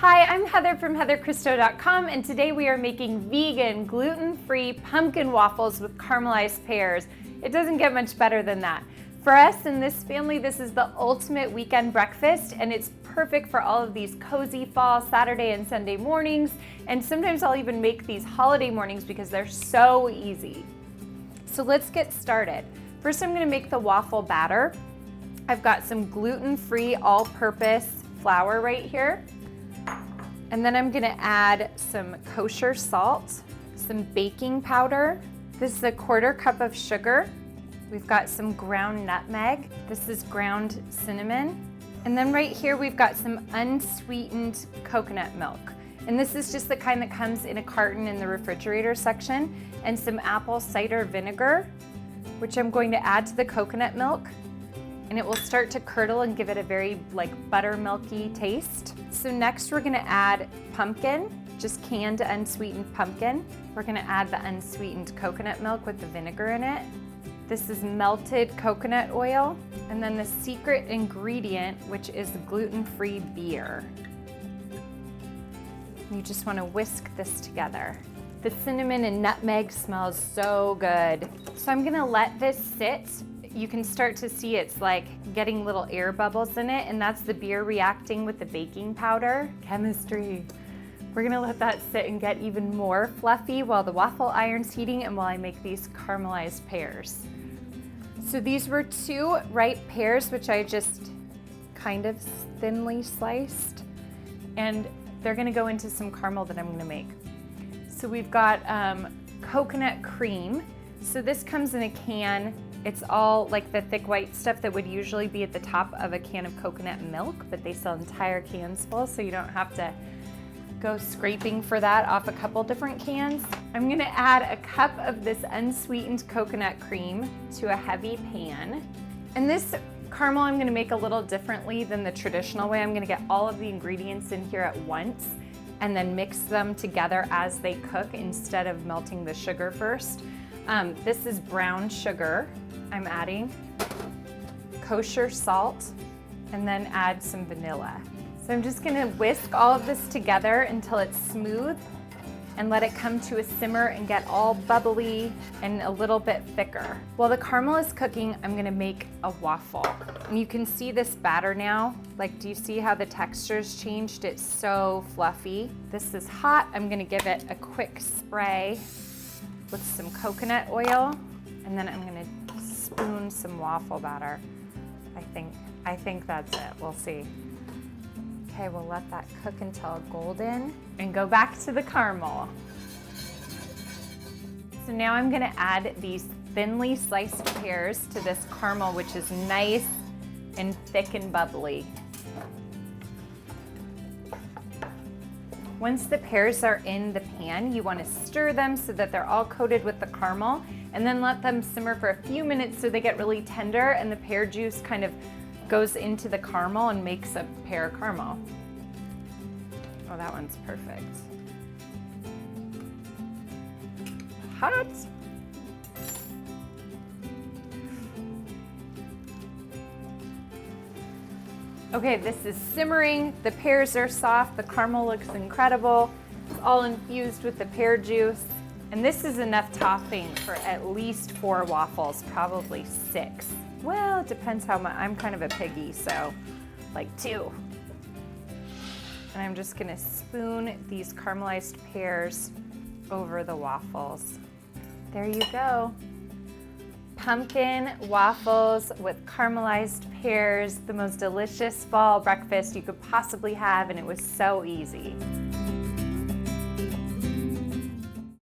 Hi, I'm Heather from heatherchristo.com, and today we are making vegan, gluten-free pumpkin waffles with caramelized pears. It doesn't get much better than that. For us in this family, this is the ultimate weekend breakfast, and it's perfect for all of these cozy fall Saturday and Sunday mornings, and sometimes I'll even make these holiday mornings because they're so easy. So let's get started. First, I'm gonna make the waffle batter. I've got some gluten-free all-purpose flour right here. And then I'm gonna add some kosher salt, some baking powder. This is a 1/4 cup of sugar. We've got some ground nutmeg. This is ground cinnamon. And then right here we've got some unsweetened coconut milk. And this is just the kind that comes in a carton in the refrigerator section. And some apple cider vinegar, which I'm going to add to the coconut milk. And it will start to curdle and give it a very buttermilky taste. So next we're gonna add pumpkin, just canned unsweetened pumpkin. We're gonna add the unsweetened coconut milk with the vinegar in it. This is melted coconut oil. And then the secret ingredient, which is gluten-free beer. You just wanna whisk this together. The cinnamon and nutmeg smells so good. So I'm gonna let this sit. You can start to see it's getting little air bubbles in it, and that's the beer reacting with the baking powder. Chemistry. We're gonna let that sit and get even more fluffy while the waffle iron's heating and while I make these caramelized pears. So these were 2 ripe pears, which I just kind of thinly sliced, and they're gonna go into some caramel that I'm gonna make. So we've got coconut cream. So this comes in a can. It's all like the thick white stuff that would usually be at the top of a can of coconut milk, but they sell entire cans full, so you don't have to go scraping for that off a couple different cans. I'm gonna add a cup of this unsweetened coconut cream to a heavy pan. And this caramel I'm gonna make a little differently than the traditional way. I'm gonna get all of the ingredients in here at once and then mix them together as they cook instead of melting the sugar first. This is brown sugar. I'm adding kosher salt and then add some vanilla. So I'm just gonna whisk all of this together until it's smooth and let it come to a simmer and get all bubbly and a little bit thicker. While the caramel is cooking, I'm gonna make a waffle. And you can see this batter now. Do you see how the texture's changed? It's so fluffy. This is hot. I'm gonna give it a quick spray with some coconut oil, and then I'm gonna spoon some waffle batter. I think that's it. We'll see. Okay, we'll let that cook until golden and go back to the caramel. So now I'm gonna add these thinly sliced pears to this caramel, which is nice and thick and bubbly. Once the pears are in the pan, you want to stir them so that they're all coated with the caramel, and then let them simmer for a few minutes so they get really tender and the pear juice kind of goes into the caramel and makes a pear caramel. Oh, that one's perfect. Hot. Okay, this is simmering. The pears are soft. The caramel looks incredible. It's all infused with the pear juice. And this is enough topping for at least 4 waffles, probably 6. Well, it depends how much. I'm kind of a piggy, so 2. And I'm just gonna spoon these caramelized pears over the waffles. There you go. Pumpkin waffles with caramelized pears, the most delicious fall breakfast you could possibly have, and it was so easy.